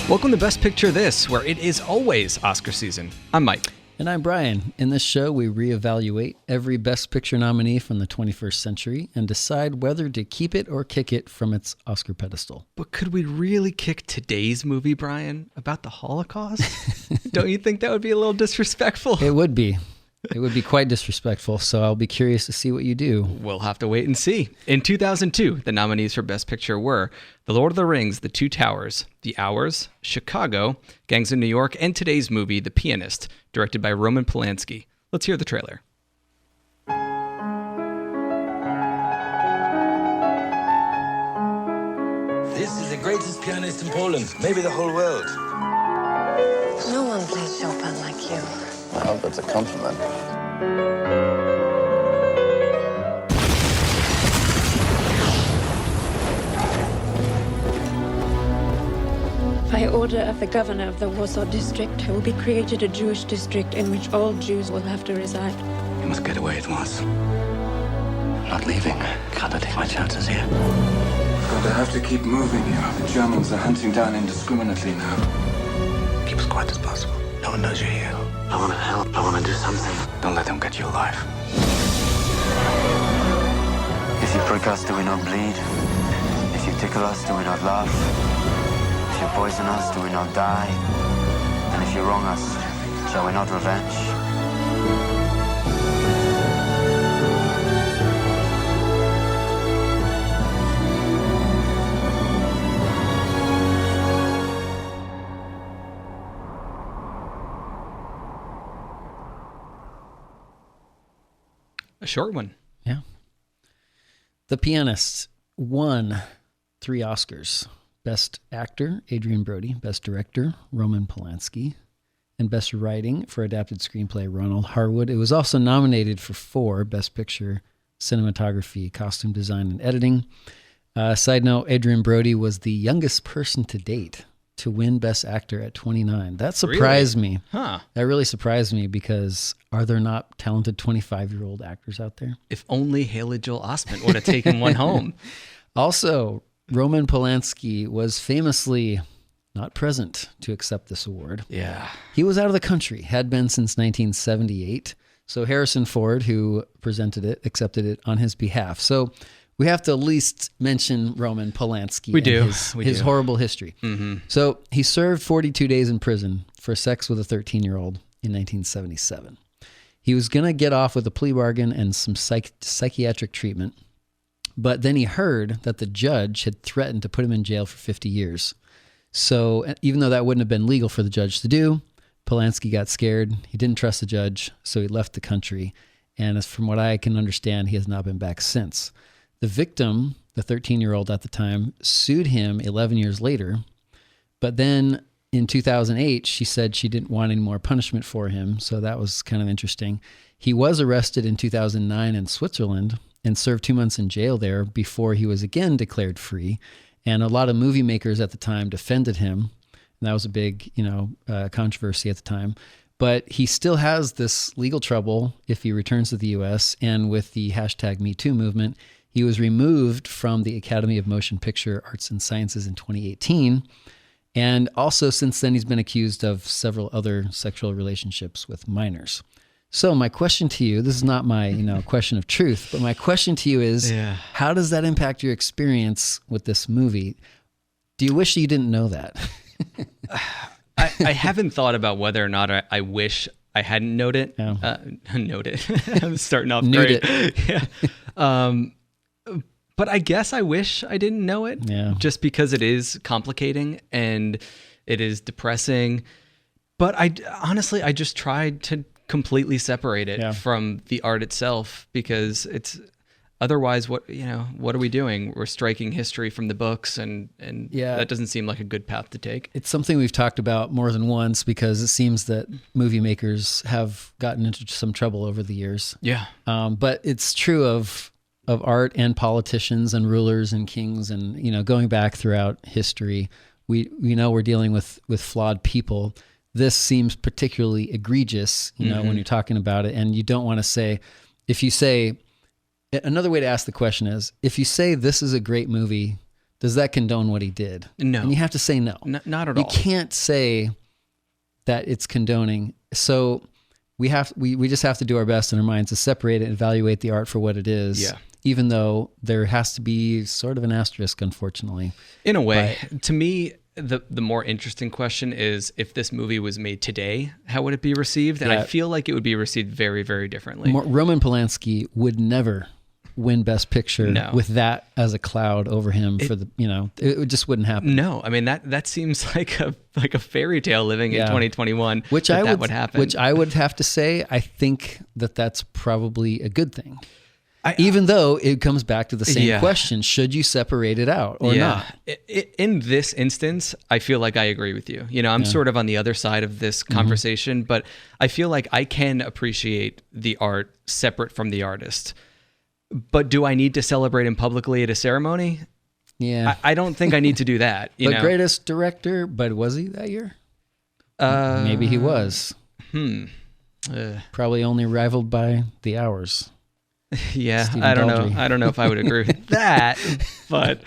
Welcome to Best Picture This, where it is always Oscar season. I'm Mike. And I'm Brian. In this show, we reevaluate every Best Picture nominee from the 21st century and decide whether to keep it or kick it from its Oscar pedestal. But could we really kick today's movie, Brian, about the Holocaust? Don't you think that would be a little disrespectful? It would be. It would be quite disrespectful, so I'll be curious to see what you do. We'll have to wait and see. In 2002, the nominees for Best Picture were The Lord of the Rings, The Two Towers, The Hours, Chicago, Gangs of New York, and today's movie, The Pianist, directed by Roman Polanski. Let's hear the trailer. This is the greatest pianist in Poland, maybe the whole world. No one plays Chopin like you. I hope that's a compliment. By order of the governor of the Warsaw district, there will be created a Jewish district in which all Jews will have to reside. You must get away at once. I'm not leaving. Can't I take my chances here? But I have to keep moving here. The Germans are hunting down indiscriminately now. Keep as quiet as possible. No one knows you're here. I want to help. I want to do something. Don't let them get you alive. If you prick us, do we not bleed? If you tickle us, do we not laugh? If you poison us, do we not die? And if you wrong us, shall we not revenge? A short one. Yeah. The Pianist won 3 Oscars. Best Actor, Adrien Brody. Best Director, Roman Polanski. And Best Writing for Adapted Screenplay, Ronald Harwood. It was also nominated for 4, Best Picture, Cinematography, Costume Design, and Editing. Side note, Adrien Brody was the youngest person to date to win Best Actor at 29. That surprised me. Huh. That really surprised me because are there not talented 25-year-old actors out there? If only Haley Joel Osment would have taken one home. Also, Roman Polanski was famously not present to accept this award. Yeah. He was out of the country, had been since 1978. So Harrison Ford, who presented it, accepted it on his behalf. So we have to at least mention Roman Polanski. We do. His horrible history. Mm-hmm. So he served 42 days in prison for sex with a 13-year-old in 1977. He was going to get off with a plea bargain and some psychiatric treatment. But then he heard that the judge had threatened to put him in jail for 50 years. So even though that wouldn't have been legal for the judge to do, Polanski got scared. He didn't trust the judge, so he left the country. And as from what I can understand, he has not been back since. The victim, the 13-year-old at the time, sued him 11 years later. But then in 2008, she said she didn't want any more punishment for him. So that was kind of interesting. He was arrested in 2009 in Switzerland and served 2 months in jail there before he was again declared free. And a lot of movie makers at the time defended him. And that was a big, controversy at the time. But he still has this legal trouble if he returns to the U.S. And with the hashtag #MeToo movement, he was removed from the Academy of Motion Picture Arts and Sciences in 2018. And also since then, he's been accused of several other sexual relationships with minors. So my question to you, this is not my, question of truth, but my question to you is, How does that impact your experience with this movie? Do you wish you didn't know that? I haven't thought about whether or not I wish I hadn't known it. Note it. I'm starting off great. Yeah. But I guess I wish I didn't know it. Yeah. Just because it is complicating and it is depressing. But I just tried to completely separate it from the art itself, because it's otherwise what are we doing? We're striking history from the books, and that doesn't seem like a good path to take. It's something we've talked about more than once because it seems that movie makers have gotten into some trouble over the years. Yeah. But it's true of art and politicians and rulers and kings and, going back throughout history, we know we're dealing with flawed people. This seems particularly egregious, when you're talking about it. And you don't want to say, if you say Another way to ask the question is, if you say this is a great movie, does that condone what he did? No. And you have to say no. Not at all. You can't say that it's condoning. So we just have to do our best in our minds to separate it and evaluate the art for what it is. Yeah. Even though there has to be sort of an asterisk, unfortunately. In a way. To me, the more interesting question is, if this movie was made today, how would it be received? And I feel like it would be received very, very differently. Roman Polanski would never win Best Picture with that as a cloud over him it just wouldn't happen. No, I mean that seems like a fairy tale living in 2021. That would happen. Which I would have to say, I think that's probably a good thing. Even though it comes back to the same question, should you separate it out or not? In this instance, I feel like I agree with you. I'm sort of on the other side of this conversation, but I feel like I can appreciate the art separate from the artist. But do I need to celebrate him publicly at a ceremony? Yeah. I don't think I need to do that. Greatest director, but was he that year? Maybe he was. Probably only rivaled by The Hours. Yeah, Stephen I don't Daldry. know. I don't know if I would agree with that, but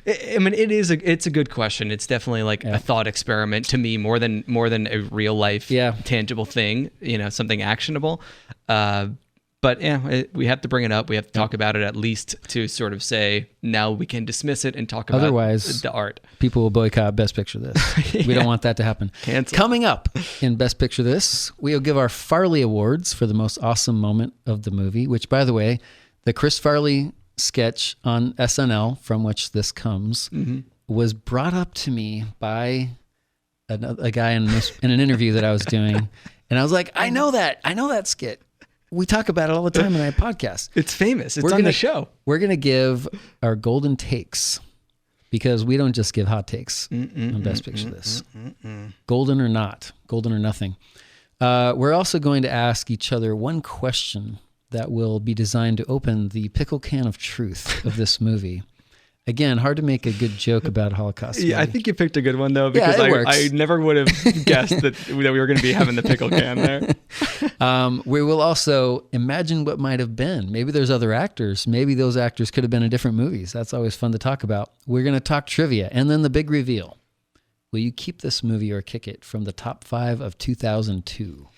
I mean, it's a good question. It's definitely like a thought experiment to me, more than a real life tangible thing, something actionable. But we have to bring it up. We have to talk about it at least to sort of say, now we can dismiss it and talk about the art. People will boycott Best Picture This. We don't want that to happen. Cancel. Coming up in Best Picture This, we'll give our Farley Awards for the most awesome moment of the movie, which, by the way, the Chris Farley sketch on SNL, from which this comes, was brought up to me by a guy in an interview that I was doing. And I was like, I know that skit. We talk about it all the time in our podcast. It's famous. It's on the show. We're going to give our golden takes, because we don't just give hot takes on Best Picture This. Golden or not, golden or nothing. We're also going to ask each other one question that will be designed to open the pickle can of truth of this movie. Again, hard to make a good joke about Holocaust. Yeah, I think you picked a good one, though, because I never would have guessed that we were going to be having the pickle can there. We will also imagine what might have been. Maybe there's other actors. Maybe those actors could have been in different movies. That's always fun to talk about. We're going to talk trivia, and then the big reveal. Will you keep this movie or kick it from the top 5 of 2002?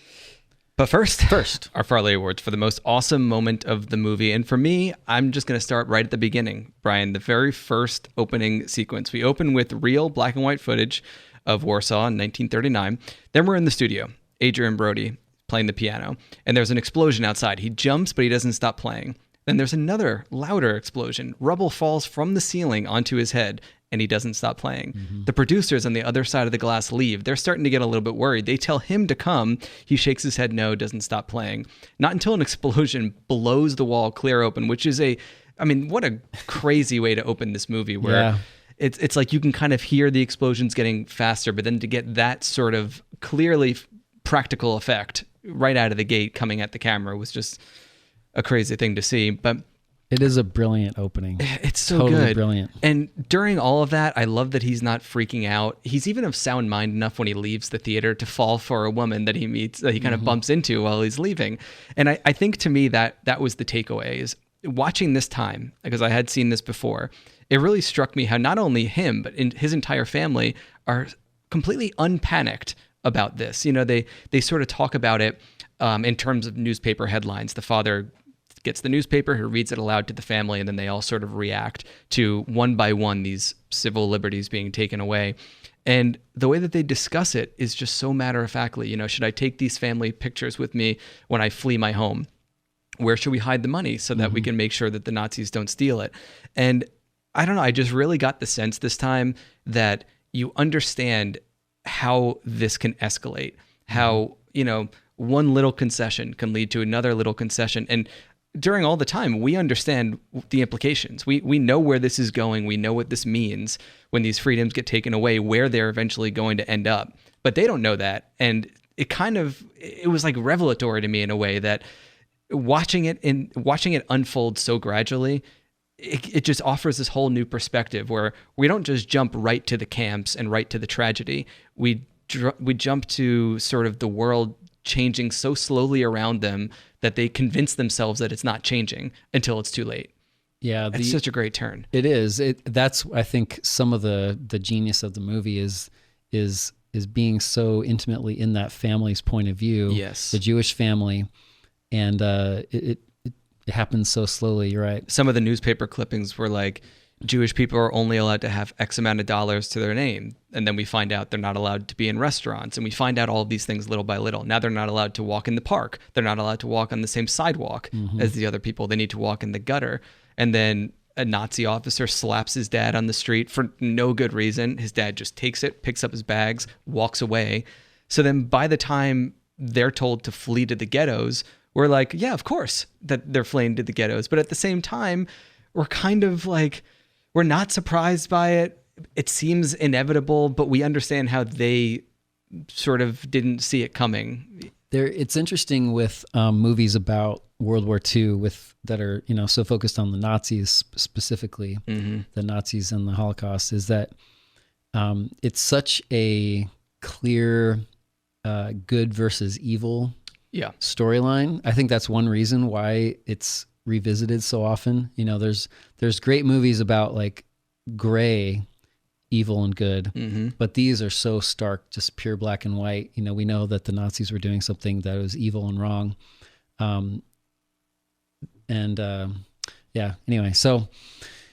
But first, our Farley Awards for the most awesome moment of the movie. And for me, I'm just going to start right at the beginning, Brian, the very first opening sequence. We open with real black and white footage of Warsaw in 1939. Then we're in the studio, Adrien Brody playing the piano, and there's an explosion outside. He jumps, but he doesn't stop playing. Then there's another louder explosion. Rubble falls from the ceiling onto his head, and he doesn't stop playing. The producers on the other side of the glass leave. They're starting to get a little bit worried. They tell him to come. He shakes his head no, doesn't stop playing. Not until an explosion blows the wall clear open, which is what a crazy way to open this movie, where it's like you can kind of hear the explosions getting faster, but then to get that sort of clearly practical effect right out of the gate coming at the camera was just a crazy thing to see. But it is a brilliant opening. It's so totally good. Brilliant. And during all of that, I love that he's not freaking out. He's even of sound mind enough when he leaves the theater to fall for a woman that he meets, that he kind of bumps into while he's leaving. And I think to me that was the takeaway, is watching this time, because I had seen this before, it really struck me how not only him, but his entire family are completely unpanicked about this. They sort of talk about it in terms of newspaper headlines. The father gets the newspaper, he reads it aloud to the family, and then they all sort of react to one by one these civil liberties being taken away. And the way that they discuss it is just so matter-of-factly. Should I take these family pictures with me when I flee my home? Where should we hide the money so that we can make sure that the Nazis don't steal it? And I don't know, I just really got the sense this time that you understand how this can escalate, how, one little concession can lead to another little concession. And during all the time, we understand the implications. We know where this is going. We know what this means when these freedoms get taken away, where they're eventually going to end up. But they don't know that. And it was like revelatory to me in a way that watching it unfold so gradually, it just offers this whole new perspective where we don't just jump right to the camps and right to the tragedy. We jump to sort of the world changing so slowly around them that they convince themselves that it's not changing until it's too late. Yeah, it's such a great turn. It is. That's I think some of the genius of the movie is being so intimately in that family's point of view. Yes, the Jewish family, and it happens so slowly. You're right. Some of the newspaper clippings were like, Jewish people are only allowed to have X amount of dollars to their name. And then we find out they're not allowed to be in restaurants. And we find out all of these things little by little. Now they're not allowed to walk in the park. They're not allowed to walk on the same sidewalk as the other people. They need to walk in the gutter. And then a Nazi officer slaps his dad on the street for no good reason. His dad just takes it, picks up his bags, walks away. So then by the time they're told to flee to the ghettos, we're like, yeah, of course that they're fleeing to the ghettos. But at the same time, we're kind of like, we're not surprised by it. It seems inevitable, but we understand how they sort of didn't see it coming. It's interesting with movies about World War II that are so focused on the Nazis specifically, the Nazis and the Holocaust, is that it's such a clear good versus evil storyline. I think that's one reason why it's revisited so often. There's great movies about like gray evil and good, but these are so stark, just pure black and white. We know that the Nazis were doing something that was evil and wrong. Anyway, so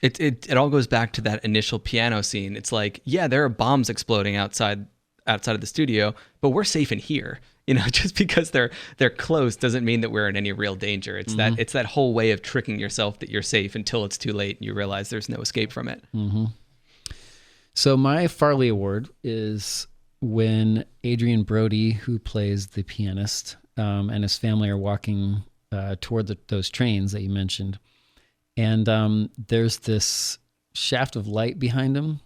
it all goes back to that initial piano scene. It's like, yeah, there are bombs exploding outside of the studio, but we're safe in here. Just because they're close doesn't mean that we're in any real danger. It's that whole way of tricking yourself that you're safe until it's too late and you realize there's no escape from it. So my Farley Award is when Adrien Brody, who plays the pianist, and his family are walking toward those trains that you mentioned, and there's this shaft of light behind him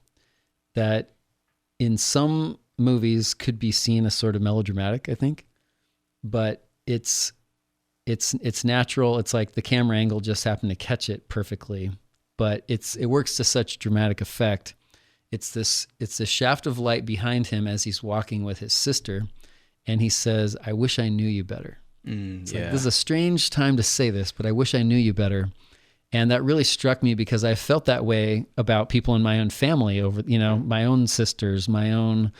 that in some movies could be seen as sort of melodramatic, I think, but it's natural. It's like the camera angle just happened to catch it perfectly, but it works to such dramatic effect. It's this shaft of light behind him as he's walking with his sister, and he says, "I wish I knew you better." Like, this is a strange time to say this, but I wish I knew you better. And that really struck me because I felt that way about people in my own family over, my own sisters, my own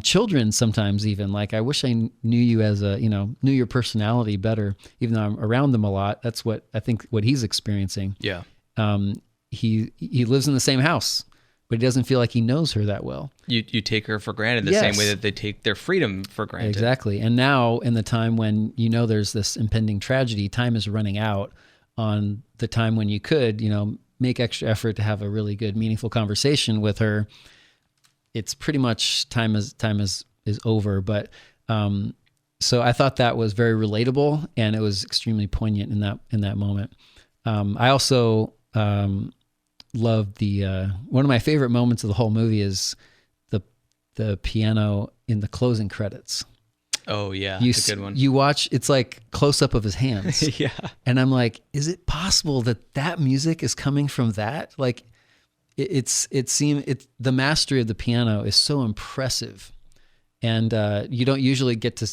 children sometimes even. Like, I wish I knew you as knew your personality better, even though I'm around them a lot. That's what I think what he's experiencing. Yeah. He lives in the same house, but he doesn't feel like he knows her that well. You take her for granted the same way that they take their freedom for granted. Exactly. And now in the time when there's this impending tragedy, time is running out on the time when you could, make extra effort to have a really good, meaningful conversation with her. It's pretty much time is over. But so I thought that was very relatable, and it was extremely poignant in that moment. I also love one of my favorite moments of the whole movie is the piano in the closing credits. Oh yeah, that's a good one. You watch, it's like close up of his hands. Yeah, and I'm like, is it possible that music is coming from that? Like, the mastery of the piano is so impressive, and you don't usually get to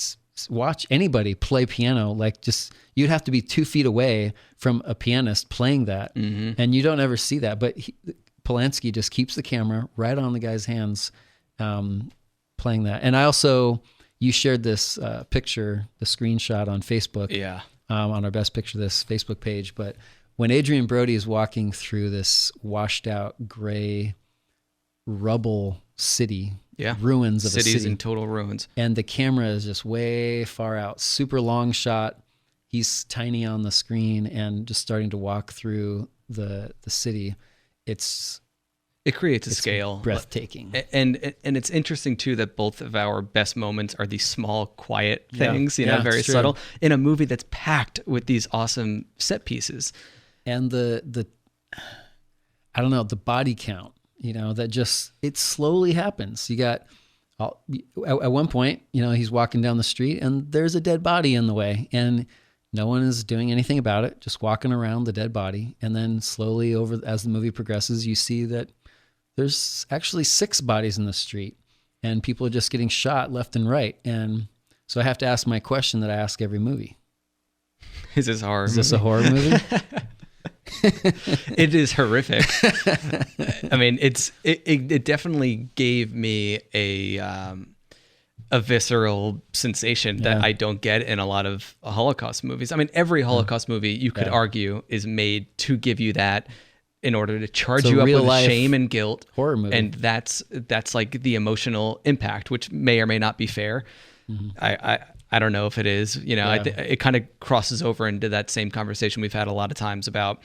watch anybody play piano. Like, just you'd have to be 2 feet away from a pianist playing that, and you don't ever see that. But Polanski just keeps the camera right on the guy's hands, playing that. And I also, you shared this picture, the screenshot on Facebook, on our Best Picture This Facebook page. But when Adrien Brody is walking through this washed out gray rubble city, ruins of a city. Cities in total ruins. And the camera is just way far out, super long shot. He's tiny on the screen and just starting to walk through the city. It creates a scale. Breathtaking. And it's interesting too that both of our best moments are these small, quiet things, very subtle, in a movie that's packed with these awesome set pieces. And the I don't know, the body count, that just, it slowly happens. You got, at one point, he's walking down the street and there's a dead body in the way, and no one is doing anything about it, just walking around the dead body. And then slowly as the movie progresses, you see that there's actually 6 bodies in the street, and people are just getting shot left and right. And So I have to ask my question that I ask every movie. Is this horror? Is this a horror movie? It is horrific. I mean, it definitely gave me a visceral sensation that I don't get in a lot of Holocaust movies. I mean, every Holocaust movie you could argue is made to give you that in order to charge you up with shame and guilt. Horror movie. And that's like the emotional impact, which may or may not be fair. I don't know if it is, it kind of crosses over into that same conversation we've had a lot of times about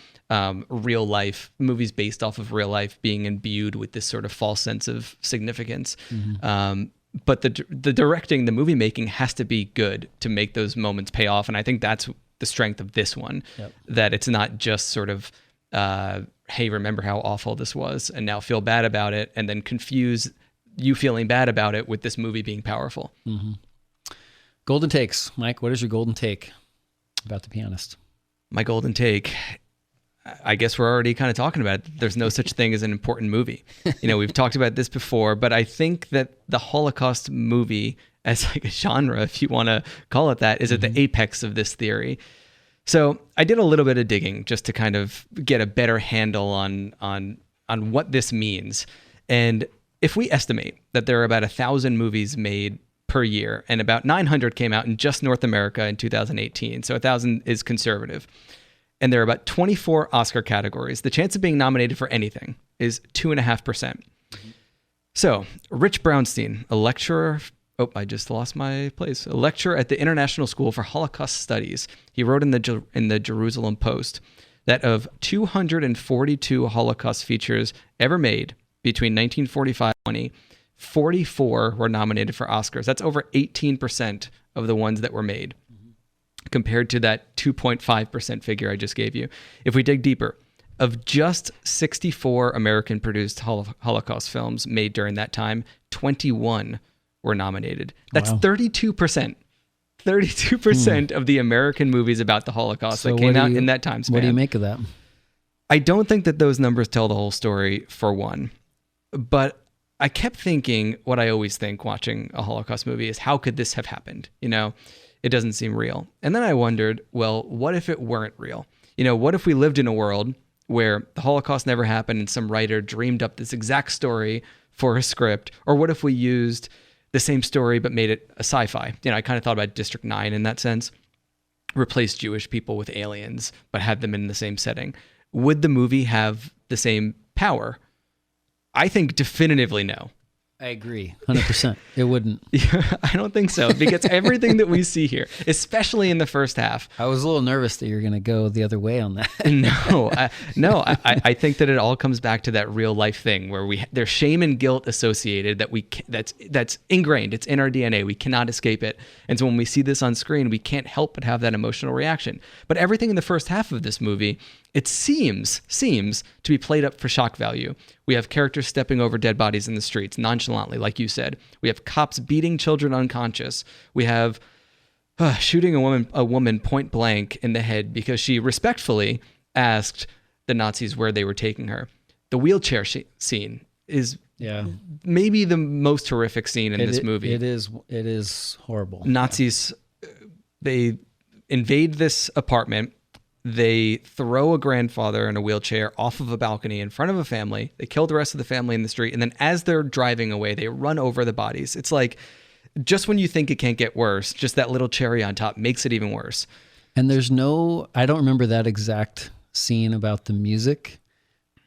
real life movies based off of real life being imbued with this sort of false sense of significance. But the directing, the movie making has to be good to make those moments pay off. And I think that's the strength of this one, that it's not just sort of, hey, remember how awful this was and now feel bad about it, and then confuse you feeling bad about it with this movie being powerful. Golden takes. Mike, what is your golden take about The Pianist? My golden take, I guess we're already kind of talking about it. There's no such thing as an important movie. We've talked about this before, but I think that the Holocaust movie, as like a genre, if you want to call it that, is at the apex of this theory. So I did a little bit of digging just to kind of get a better handle on what this means. And if we estimate that there are about 1,000 movies made per year, and about 900 came out in just North America in 2018, so 1,000 is conservative, and there are about 24 Oscar categories, the chance of being nominated for anything is 2.5%. So Rich Brownstein, a lecturer, I just lost my place, a lecturer at the International School for Holocaust Studies, he wrote in the Jerusalem Post that of 242 Holocaust features ever made between 1945 and 2020, 44 were nominated for Oscars. That's over 18% of the ones that were made, compared to that 2.5% figure I just gave you. If we dig deeper, of just 64 American-produced Holocaust films made during that time, 21 were nominated. That's 32%. 32% of the American movies about the Holocaust that came out in that time span. What do you make of that? I don't think that those numbers tell the whole story, for one. But I kept thinking what I always think watching a Holocaust movie is, how could this have happened? It doesn't seem real. And then I wondered, well, what if it weren't real? What if we lived in a world where the Holocaust never happened and some writer dreamed up this exact story for a script? Or what if we used the same story but made it a sci-fi? I kind of thought about District 9 in that sense. Replaced Jewish people with aliens, but had them in the same setting. Would the movie have the same power? I think definitively no. I agree, 100%. It wouldn't. I don't think so, because everything that we see here, especially in the first half. I was a little nervous that you're going to go the other way on that. I think that it all comes back to that real life thing where there's shame and guilt associated that's ingrained. It's in our DNA. We cannot escape it. And so when we see this on screen, we can't help but have that emotional reaction. But everything in the first half of this movie, it seems to be played up for shock value. We have characters stepping over dead bodies in the streets nonchalantly, like you said. We have cops beating children unconscious. We have shooting a woman point blank in the head because she respectfully asked the Nazis where they were taking her. The wheelchair scene is maybe the most horrific scene in this movie. It is horrible. Nazis, they invade this apartment. They throw a grandfather in a wheelchair off of a balcony in front of a family. They kill the rest of the family in the street. And then as they're driving away, they run over the bodies. It's like, just when you think it can't get worse, just that little cherry on top makes it even worse. And I don't remember that exact scene about the music,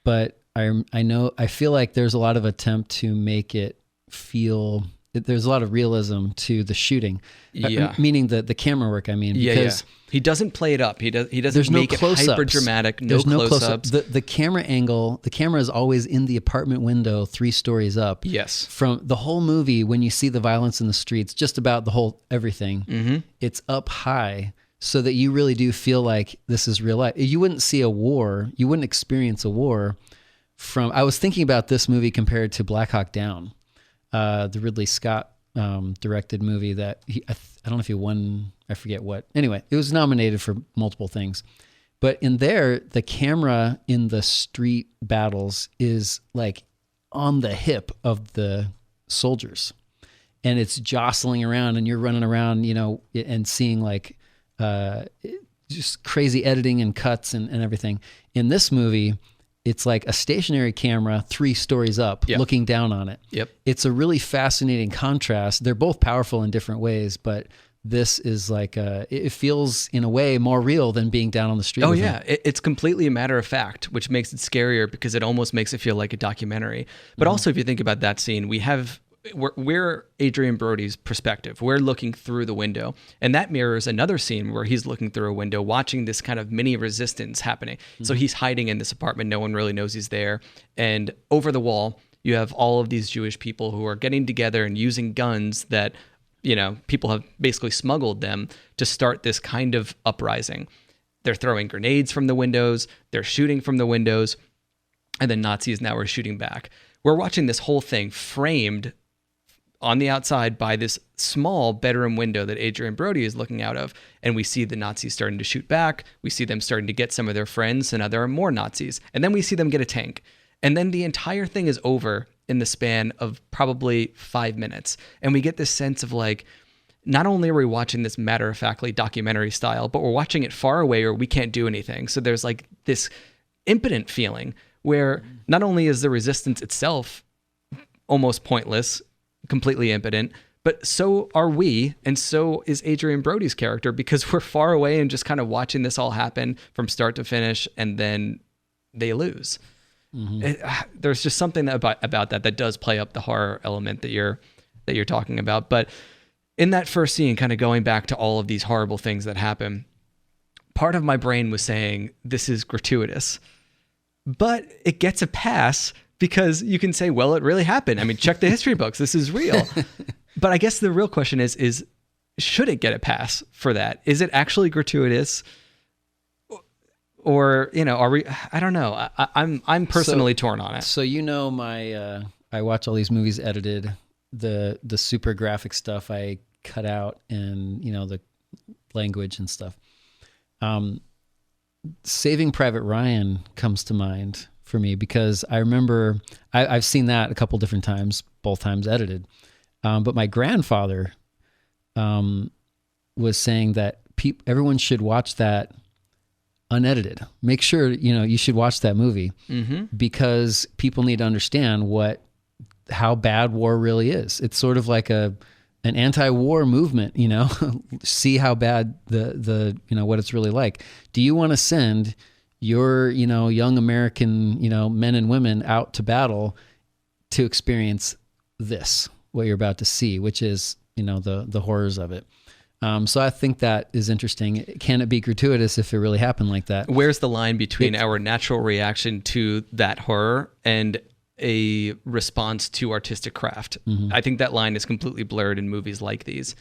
but I feel like there's a lot of attempt to make it feel, there's a lot of realism to the shooting. Meaning the camera work, because he doesn't play it up. He doesn't make it hyper dramatic. There's no close-ups. The camera angle, the camera is always in the apartment window 3 stories up. Yes. From the whole movie, when you see the violence in the streets, just about the whole everything, it's up high so that you really do feel like this is real life. You wouldn't see a war, you wouldn't experience a war I was thinking about this movie compared to Black Hawk Down, the Ridley Scott directed movie that I don't know if he won, I forget what. Anyway, it was nominated for multiple things. But in there, the camera in the street battles is like on the hip of the soldiers. and it's jostling around and you're running around, and seeing like just crazy editing and cuts and everything. In this movie, it's like a stationary camera 3 stories up looking down on it. Yep. It's a really fascinating contrast. They're both powerful in different ways, but this is like it feels in a way more real than being down on the street. Oh yeah, it's completely a matter of fact, which makes it scarier because it almost makes it feel like a documentary. But also, if you think about that scene, we're Adrien Brody's perspective. We're looking through the window, and that mirrors another scene where he's looking through a window, watching this kind of mini resistance happening. So he's hiding in this apartment. No one really knows he's there. And over the wall, you have all of these Jewish people who are getting together and using guns that, people have basically smuggled them to start this kind of uprising. They're throwing grenades from the windows. They're shooting from the windows. And then Nazis now are shooting back. We're watching this whole thing framed on the outside by this small bedroom window that Adrien Brody is looking out of. And we see the Nazis starting to shoot back. We see them starting to get some of their friends. So now there are more Nazis. And then we see them get a tank. And then the entire thing is over in the span of probably 5 minutes. And we get this sense of like, not only are we watching this matter-of-factly documentary style, but we're watching it far away or we can't do anything. So there's like this impotent feeling where not only is the resistance itself almost pointless, completely impotent, but so are we, and so is Adrien Brody's character, because we're far away and just kind of watching this all happen from start to finish, and then they lose. There's just something about that does play up the horror element that you're talking about. But in that first scene, kind of going back to all of these horrible things that happen, part of my brain was saying this is gratuitous, but it gets a pass because you can say, well, it really happened. I mean, check the history books. This is real. But I guess the real question is should it get a pass for that? Is it actually gratuitous? Or, are we, I don't know. I'm personally torn on it. So, I watch all these movies edited, the super graphic stuff I cut out, and, the language and stuff. Saving Private Ryan comes to mind for me because I remember I've seen that a couple different times, both times edited. But my grandfather was saying that everyone should watch that unedited. Make sure, you should watch that movie because people need to understand how bad war really is. It's sort of like an anti-war movement, see how bad the what it's really like. Do you want to send your, young American, men and women out to battle to experience what you're about to see, which is, the horrors of it. So I think that is interesting. Can it be gratuitous if it really happened like that? Where's the line between our natural reaction to that horror and a response to artistic craft? I think that line is completely blurred in movies like these.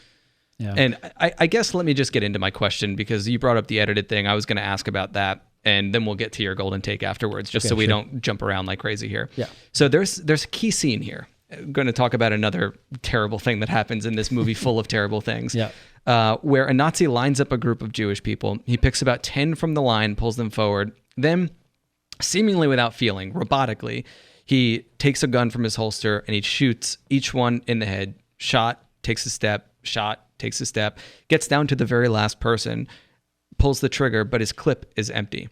Yeah. And I guess let me just get into my question, because you brought up the edited thing. I was going to ask about that, and then we'll get to your golden take afterwards, just so we don't jump around like crazy here. Yeah. So there's a key scene here. I'm going to talk about another terrible thing that happens in this movie full of terrible things. Yeah. Where a Nazi lines up a group of Jewish people. He picks about 10 from the line, pulls them forward. Then, seemingly without feeling, robotically, he takes a gun from his holster and he shoots each one in the head. Shot, takes a step, shot, takes a step, gets down to the very last person, pulls the trigger, but his clip is empty.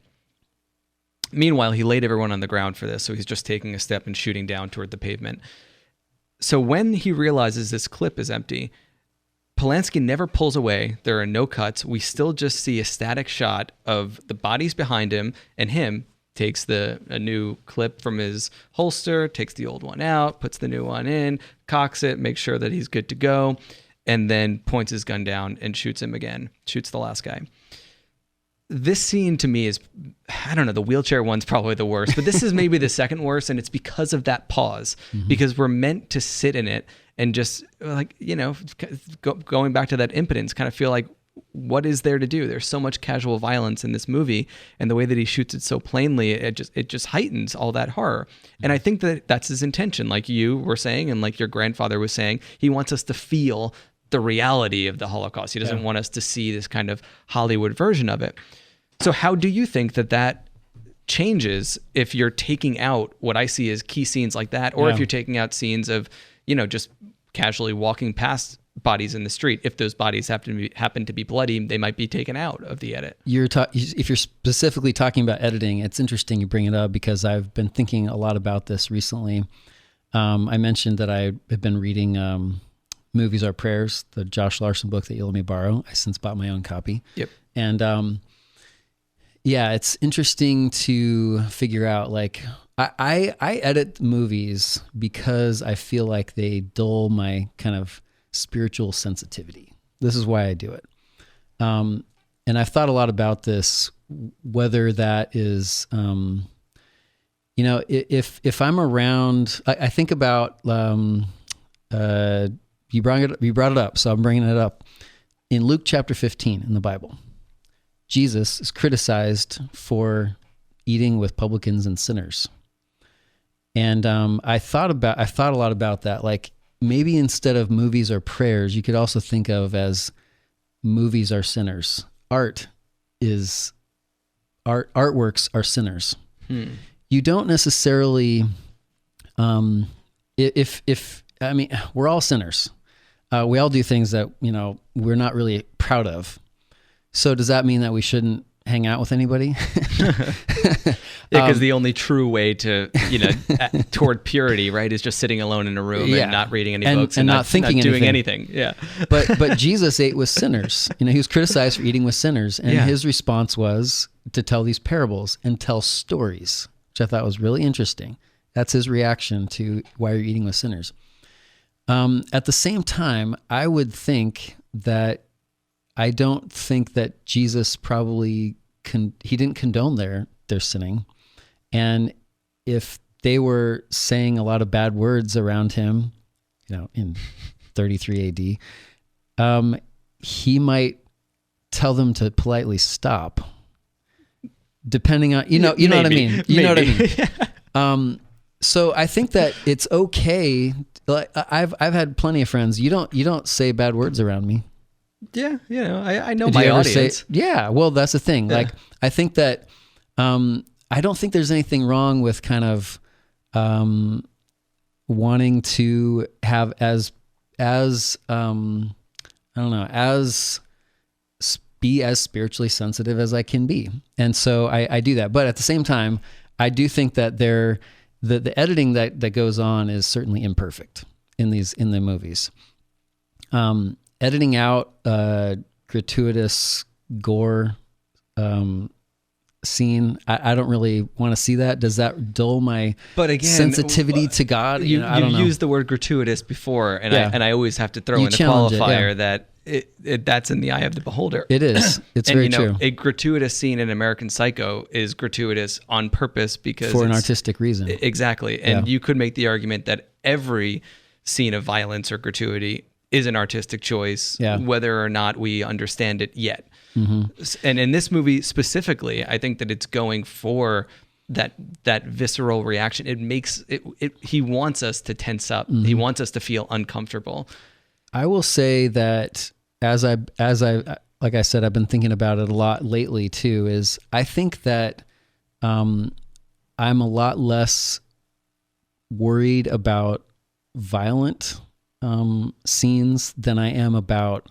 Meanwhile, he laid everyone on the ground for this, so he's just taking a step and shooting down toward the pavement. So when he realizes this clip is empty, Polanski never pulls away. There are no cuts. We still just see a static shot of the bodies behind him, and him takes a new clip from his holster, takes the old one out, puts the new one in, cocks it, makes sure that he's good to go, and then points his gun down and shoots him again, shoots the last guy. This scene to me is, I don't know, the wheelchair one's probably the worst, but this is maybe the second worst, and it's because of that pause, because we're meant to sit in it and just going back to that impotence, kind of feel like, what is there to do? There's so much casual violence in this movie, and the way that he shoots it so plainly, it just heightens all that horror. And I think that that's his intention, like you were saying, and like your grandfather was saying. He wants us to feel the reality of the Holocaust. He doesn't want us to see this kind of Hollywood version of it. So how do you think that changes if you're taking out what I see as key scenes like that, or if you're taking out scenes of, just casually walking past bodies in the street. If those bodies happen to be bloody, they might be taken out of the edit. If you're specifically talking about editing, it's interesting you bring it up because I've been thinking a lot about this recently. I mentioned that I have been reading Movies Are Prayers, the Josh Larsen book that you let me borrow. I since bought my own copy. Yep. And yeah, it's interesting to figure out, like, I edit movies because I feel like they dull my kind of spiritual sensitivity. This is why I do it. And I've thought a lot about this, whether that is, if I'm around, I think about, you brought it up, so I'm bringing it up. In Luke chapter 15 in the Bible, Jesus is criticized for eating with publicans and sinners. And I thought a lot about that. Like, maybe instead of movies or prayers, you could also think of as movies are sinners. Artworks are sinners. You don't necessarily, we're all sinners. We all do things that, we're not really proud of. So does that mean that we shouldn't hang out with anybody? Because the only true way to, toward purity, right, is just sitting alone in a room and not reading any books and not thinking, not doing anything. Yeah. But Jesus ate with sinners. He was criticized for eating with sinners, and his response was to tell these parables and tell stories, which I thought was really interesting. That's his reaction to why you're eating with sinners. At the same time, I would think that I don't think that Jesus probably he didn't condone their sinning. And if they were saying a lot of bad words around him, in 33 AD, he might tell them to politely stop, depending on, you know what I mean? You know what I mean? So I think that it's okay. Like, I've had plenty of friends. You don't say bad words around me. Yeah, I know my audience. Well, that's the thing. Yeah. Like, I think that I don't think there's anything wrong with kind of wanting to have be as spiritually sensitive as I can be, and so I do that. But at the same time, I do think that the editing that goes on is certainly imperfect in the movies. Editing out gratuitous gore scene, I don't really want to see that. Does that dull my sensitivity to God? You I don't know. Used the word gratuitous before, and I always have to throw in the qualifier that that's in the eye of the beholder. It is. It's very true. A gratuitous scene in American Psycho is gratuitous on purpose because for an artistic reason. Exactly, and you could make the argument that every scene of violence or gratuity is an artistic choice, whether or not we understand it yet. Mm-hmm. And in this movie specifically, I think that it's going for that visceral reaction. It makes it. He wants us to tense up. Mm-hmm. He wants us to feel uncomfortable. I will say that as I like I said, I've been thinking about it a lot lately too. Is I think that I'm a lot less worried about violent scenes than I am about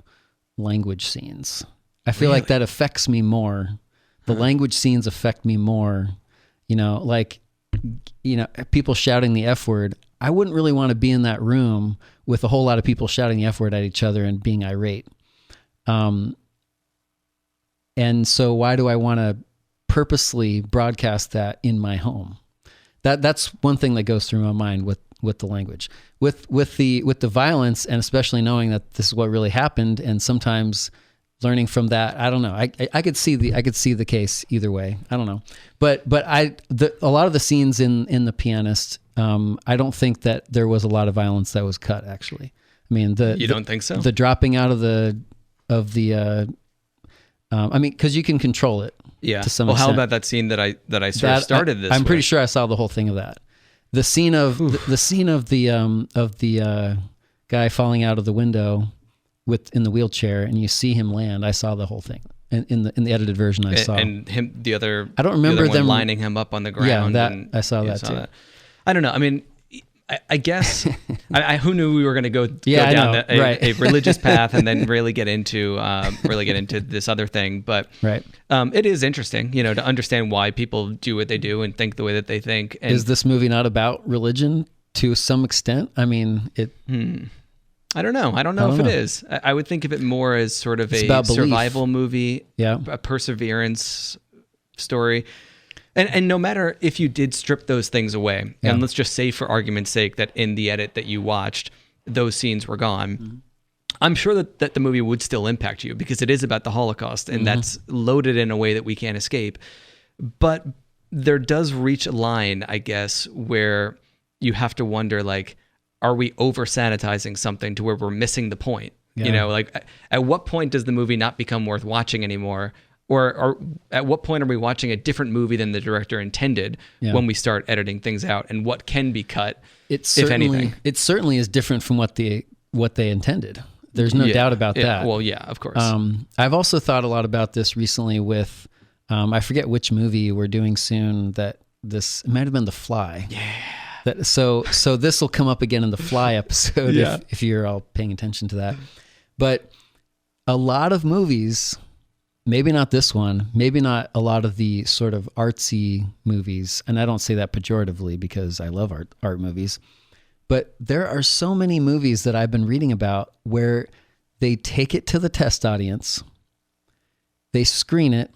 language scenes. I feel like that affects me more. The language scenes affect me more. People shouting the F word. I wouldn't really want to be in that room with a whole lot of people shouting the F word at each other and being irate. And so why do I want to purposely broadcast that in my home? That's one thing that goes through my mind with the language, with the violence, and especially knowing that this is what really happened, and sometimes learning from that. I don't know. I could see the case either way. I don't know, but a lot of the scenes in The Pianist, I don't think that there was a lot of violence that was cut. Actually, I mean, you don't think so? The dropping out of the because you can control it. Yeah. To some extent. How about that scene that I sort of started this? I'm pretty sure I saw the whole thing of that. The scene of the guy falling out of the window in the wheelchair, and you see him land. I saw the whole thing in the edited version. I saw and him I don't remember them lining him up on the ground. Yeah, I saw that too. I don't know. I mean, I guess who knew we were going to go Yeah, down I a religious path and then really get into this other thing. But Right. It is interesting, to understand why people do what they do and think the way that they think. And Is this movie not about religion to some extent? I mean, I don't know. I don't know if it is. I would think of it more as sort of a survival movie, a perseverance story. And no matter if you did strip those things away, and let's just say for argument's sake that in the edit that you watched, those scenes were gone, mm-hmm. I'm sure that the movie would still impact you because it is about the Holocaust and that's loaded in a way that we can't escape. But there does reach a line, I guess, where you have to wonder, like, are we over sanitizing something to where we're missing the point? Yeah. At what point does the movie not become worth watching anymore? Or at what point are we watching a different movie than the director intended when we start editing things out, and what can be cut, if anything? It certainly is different from what they intended. There's no doubt about that. Well, yeah, of course. I've also thought a lot about this recently with, I forget which movie we're doing soon it might have been The Fly. Yeah. So this will come up again in the Fly episode if you're all paying attention to that. But a lot of movies, maybe not this one, maybe not a lot of the sort of artsy movies, and I don't say that pejoratively because I love art movies, but there are so many movies that I've been reading about where they take it to the test audience, they screen it,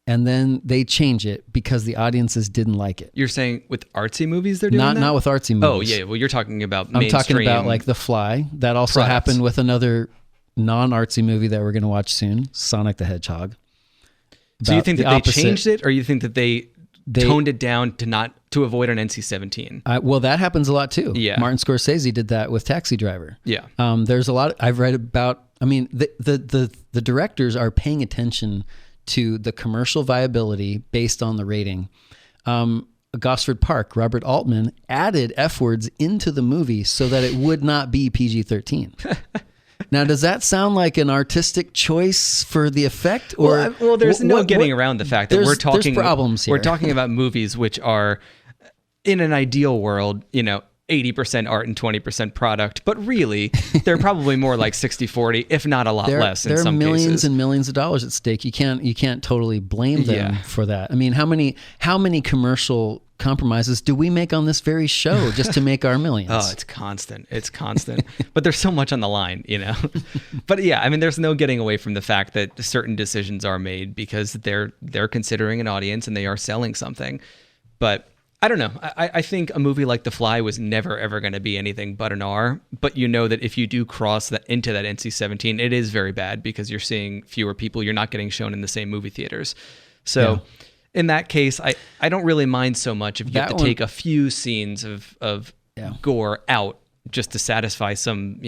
and then they change it because the audiences didn't like it. You're saying with artsy movies they're doing that? Not with artsy movies. Oh, yeah. Well, you're talking about mainstream. I'm talking about like The Fly. That also happened with another non-artsy movie that we're going to watch soon, Sonic the Hedgehog. So you think that they changed it, or you think that they toned it down to avoid an NC-17? Well, that happens a lot too. Yeah. Martin Scorsese did that with Taxi Driver. Yeah. There's a lot I've read about. I mean, the directors are paying attention to the commercial viability based on the rating. Gosford Park, Robert Altman added F words into the movie so that it would not be PG-13. Now, does that sound like an artistic choice for the effect? Or well, there's no getting around the fact that we're talking. There's problems here. We're talking about movies which are, in an ideal world, 80% art and 20% product, but really they're probably more like 60-40, if not a lot less in some cases. There are millions and millions of dollars at stake. You can't totally blame them for that. I mean, how many commercial compromises do we make on this very show just to make our millions? Oh, it's constant. But there's so much on the line, But yeah, I mean, there's no getting away from the fact that certain decisions are made because they're considering an audience and they are selling something. But I don't know. I think a movie like The Fly was never, ever going to be anything but an R. But you know that if you do cross that into that NC-17, it is very bad because you're seeing fewer people. You're not getting shown in the same movie theaters. So in that case, I don't really mind so much if you have to take a few scenes of gore out just to satisfy some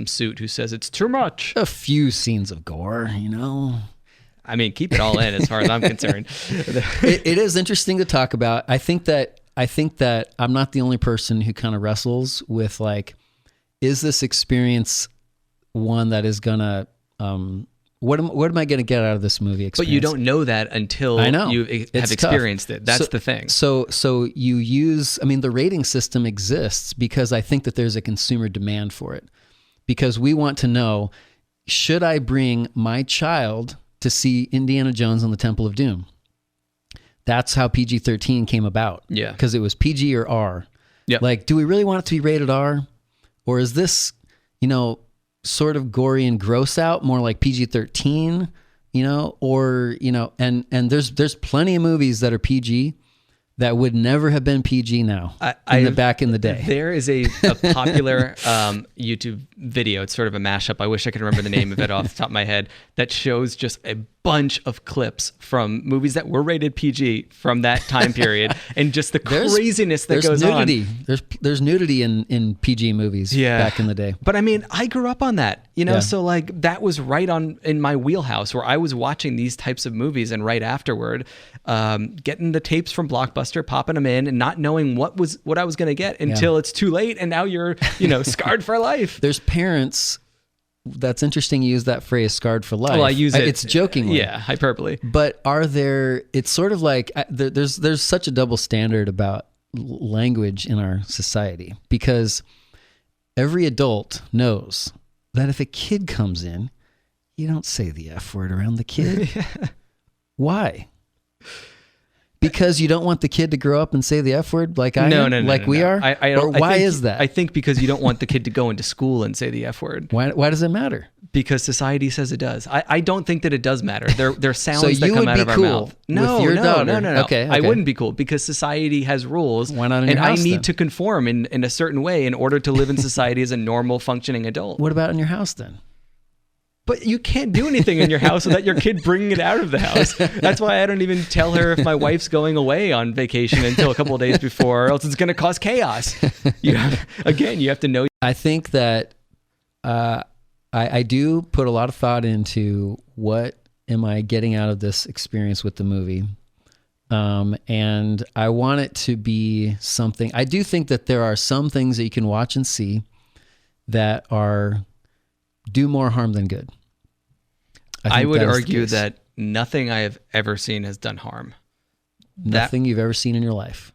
suit who says it's too much. A few scenes of gore, I mean, keep it all in as far as I'm concerned. It is interesting to talk about. I think that I'm not the only person who kind of wrestles with, like, is this experience one that is gonna what am I gonna get out of this movie experience? But you don't know that until you have experienced it. That's the thing. So you use, the rating system exists because I think that there's a consumer demand for it. Because we want to know, should I bring my child to see Indiana Jones and the Temple of Doom? That's how PG-13 came about. Yeah. Because it was PG or R. Yeah. Like, do we really want it to be rated R? Or is this, sort of gory and gross out, more like PG-13, or, and there's plenty of movies that are PG that would never have been PG now back in the day. There is a popular YouTube video. It's sort of a mashup. I wish I could remember the name of it off the top of my head. That shows just a bunch of clips from movies that were rated PG from that time period, and just the craziness that goes nudity. on. There's nudity in PG movies back in the day. But I grew up on that, so like that was right in my wheelhouse where I was watching these types of movies, and right afterward, getting the tapes from Blockbuster, popping them in, and not knowing what I was going to get until it's too late, and now you're scarred for life. There's parents. That's interesting. You use that phrase, "scarred for life." Well, I use it. It's jokingly, hyperbole. But it's sort of like there's such a double standard about language in our society, because every adult knows that if a kid comes in, you don't say the F word around the kid. Why? Because you don't want the kid to grow up and say the F word like we are? Or why is that? I think because you don't want the kid to go into school and say the F word. Why does it matter? Because society says it does. I don't think that it does matter. They're sounds that come out of our mouth. No, with your daughter. No. Okay. I wouldn't be cool because society has rules. Why not in and your house, I need then? to conform in a certain way in order to live in society as a normal functioning adult. What about in your house then? But you can't do anything in your house without your kid bringing it out of the house. That's why I don't even tell her if my wife's going away on vacation until a couple of days before, or else it's going to cause chaos. You have to know. I think that I do put a lot of thought into what am I getting out of this experience with the movie. And I want it to be something. I do think that there are some things that you can watch and see that do more harm than good. I would argue that nothing I have ever seen has done harm. Nothing you've ever seen in your life.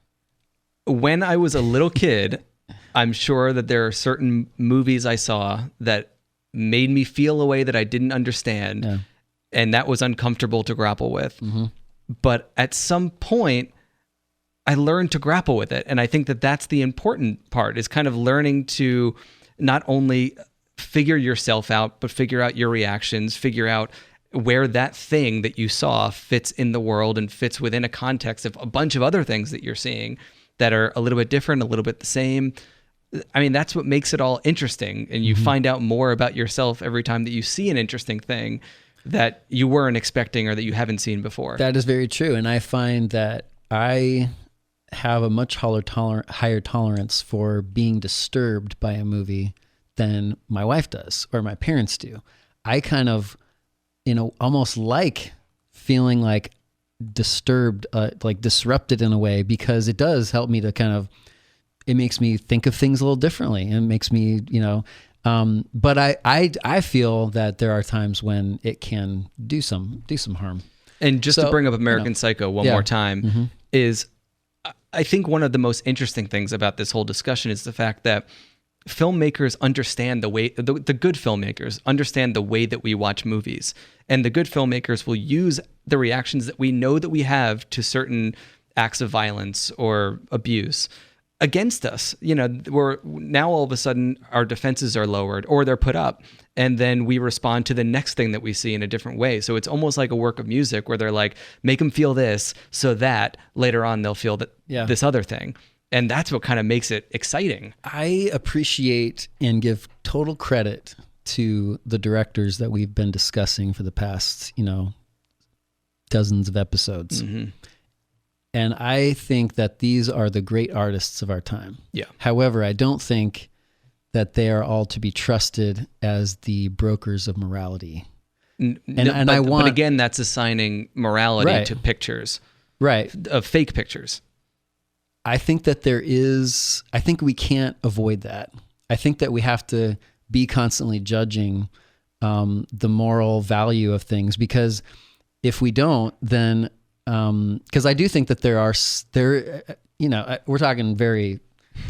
When I was a little kid, I'm sure that there are certain movies I saw that made me feel a way that I didn't understand, and that was uncomfortable to grapple with. Mm-hmm. But at some point, I learned to grapple with it, and I think that that's the important part, is kind of learning to not only figure yourself out, but figure out your reactions, figure out where that thing that you saw fits in the world and fits within a context of a bunch of other things that you're seeing that are a little bit different, a little bit the same. I mean, that's what makes it all interesting. And you find out more about yourself every time that you see an interesting thing that you weren't expecting or that you haven't seen before. That is very true. And I find that I have a much higher tolerance for being disturbed by a movie than my wife does or my parents do. I kind of, almost like feeling like disturbed, like disrupted in a way, because it does help me to it makes me think of things a little differently, and it makes me, but I feel that there are times when it can do some harm. And just to bring up American Psycho one more time, is I think one of the most interesting things about this whole discussion is the fact that filmmakers understand the way, the good filmmakers understand the way that we watch movies. And the good filmmakers will use the reactions that we know that we have to certain acts of violence or abuse against us. We're now all of a sudden our defenses are lowered or they're put up, and then we respond to the next thing that we see in a different way. So it's almost like a work of music where they're like, make them feel this so that later on they'll feel that this other thing. And that's what kind of makes it exciting. I appreciate and give total credit to the directors that we've been discussing for the past, dozens of episodes. Mm-hmm. And I think that these are the great artists of our time. Yeah. However, I don't think that they are all to be trusted as the brokers of morality. But again, that's assigning morality to pictures. Right. Of fake pictures. I think that I think we can't avoid that. I think that we have to be constantly judging the moral value of things, because if we don't, then because I do think that we're talking very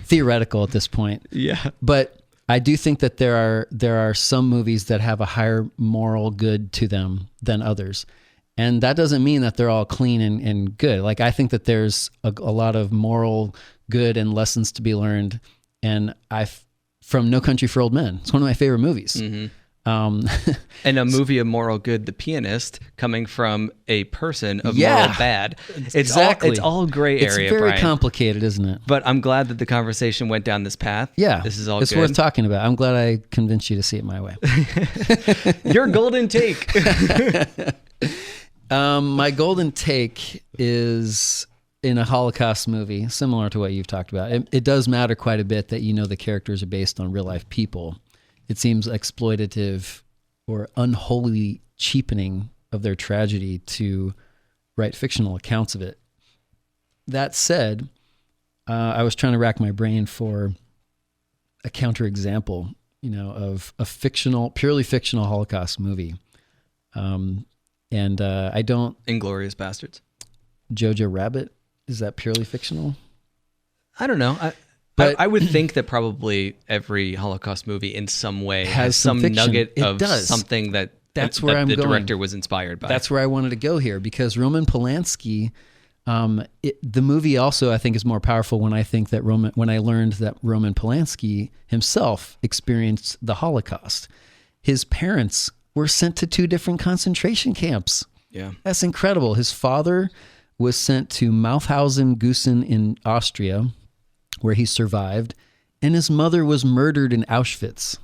theoretical at this point. Yeah. But I do think that there are some movies that have a higher moral good to them than others. And that doesn't mean that they're all clean and good. Like, I think that there's a lot of moral good and lessons to be learned. And from No Country for Old Men, it's one of my favorite movies. Mm-hmm. And a movie of moral good, The Pianist, coming from a person of moral bad. It's all gray area. It's very complicated, isn't it? But I'm glad that the conversation went down this path. Yeah, this is all. It's worth talking about. I'm glad I convinced you to see it my way. Your golden take. My golden take is in a Holocaust movie, similar to what you've talked about. It does matter quite a bit that the characters are based on real life people. It seems exploitative or unholy cheapening of their tragedy to write fictional accounts of it. That said, I was trying to rack my brain for a counterexample, of a purely fictional Holocaust movie. And I don't... Inglourious Bastards. Jojo Rabbit, is that purely fictional? I don't know. But I would think that probably every Holocaust movie in some way has some fiction. nugget It of does. something That's where I'm the going. director was inspired by. That's where I wanted to go here, because Roman Polanski, the movie also I think is more powerful when I learned that Roman Polanski himself experienced the Holocaust. His parents were sent to 2 different concentration camps. Yeah. That's incredible. His father was sent to Mauthausen-Gusen in Austria, where he survived, and his mother was murdered in Auschwitz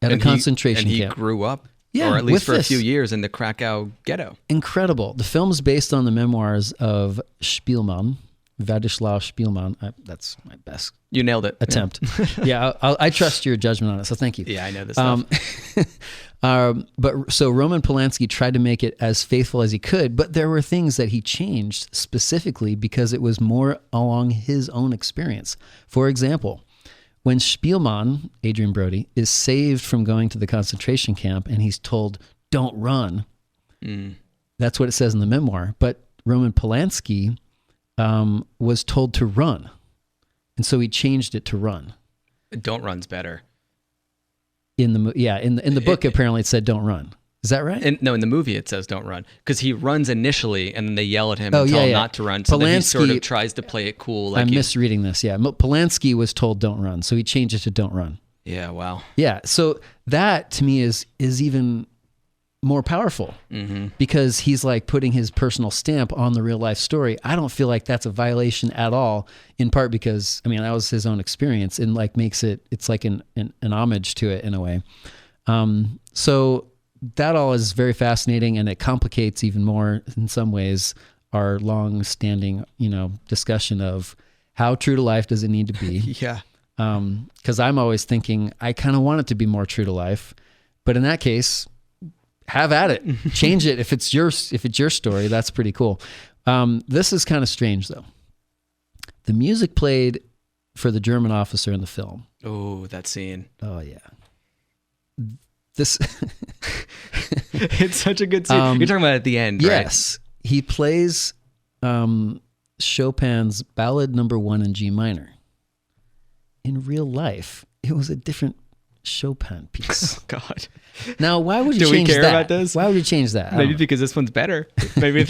at a concentration camp. And he grew up, Yeah, or at least with for a few years, in the Krakow ghetto. Incredible. The film is based on the memoirs of Spielmann, Władysław Spielmann. That's my best You nailed it. attempt. Yeah, I trust your judgment on it, so thank you. Yeah, I know this stuff. But so Roman Polanski tried to make it as faithful as he could, but there were things that he changed specifically because it was more along his own experience. For example, when Spielmann, Adrien Brody, is saved from going to the concentration camp and he's told, don't run. That's what it says in the memoir. But Roman Polanski was told to run. And so he changed it to run. Don't run's better. In the book, apparently it said don't run. Is that right? No, in the movie it says don't run, because he runs initially and then they yell at him and tell him not to run. So then he sort of tries to play it cool. Like I'm misreading this. Yeah, Polanski was told don't run, so he changed it to don't run. Yeah, wow. Yeah, so that to me is even more powerful because he's like putting his personal stamp on the real life story. I don't feel like that's a violation at all, in part because, I mean, that was his own experience and like it's like an homage to it in a way. So that all is very fascinating, and it complicates even more in some ways our long standing, discussion of how true to life does it need to be? Yeah. Cause I'm always thinking I kind of want it to be more true to life, but in that case, have at it. Change it if it's your story. That's pretty cool. This is kind of strange though. The music played for the German officer in the film. Oh, that scene. Oh yeah. This it's such a good scene. You're talking about at the end, right? Yes. He plays Chopin's Ballad No. 1 in G minor. In real life, it was a different Chopin piece. Oh, God. Now, why would you Do we change care that? about this? Why would you change that? Maybe because this one's better. Maybe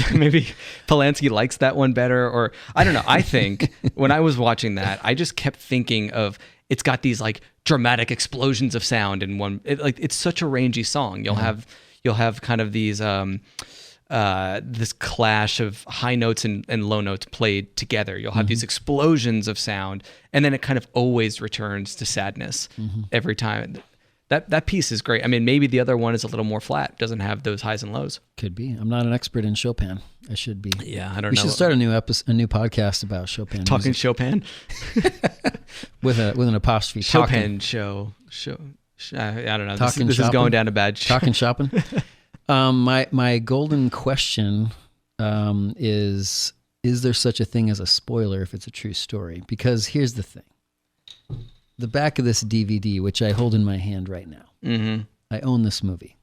Polanski likes that one better, or I don't know. I think when I was watching that, I just kept thinking of, it's got these like dramatic explosions of sound in one. It's such a rangy song. You'll have kind of these this clash of high notes and low notes played together. You'll have these explosions of sound, and then it kind of always returns to sadness every time. That piece is great. I mean, maybe the other one is a little more flat, doesn't have those highs and lows. Could be. I'm not an expert in Chopin. I should be. Yeah, I don't know. We should start a new podcast about Chopin. Talking music. Chopin with an apostrophe. Chopin show. I don't know. This is going down a bad. Talking Chopin. My golden question is there such a thing as a spoiler if it's a true story? Because here's the thing. The back of this DVD, which I hold in my hand right now, I own this movie.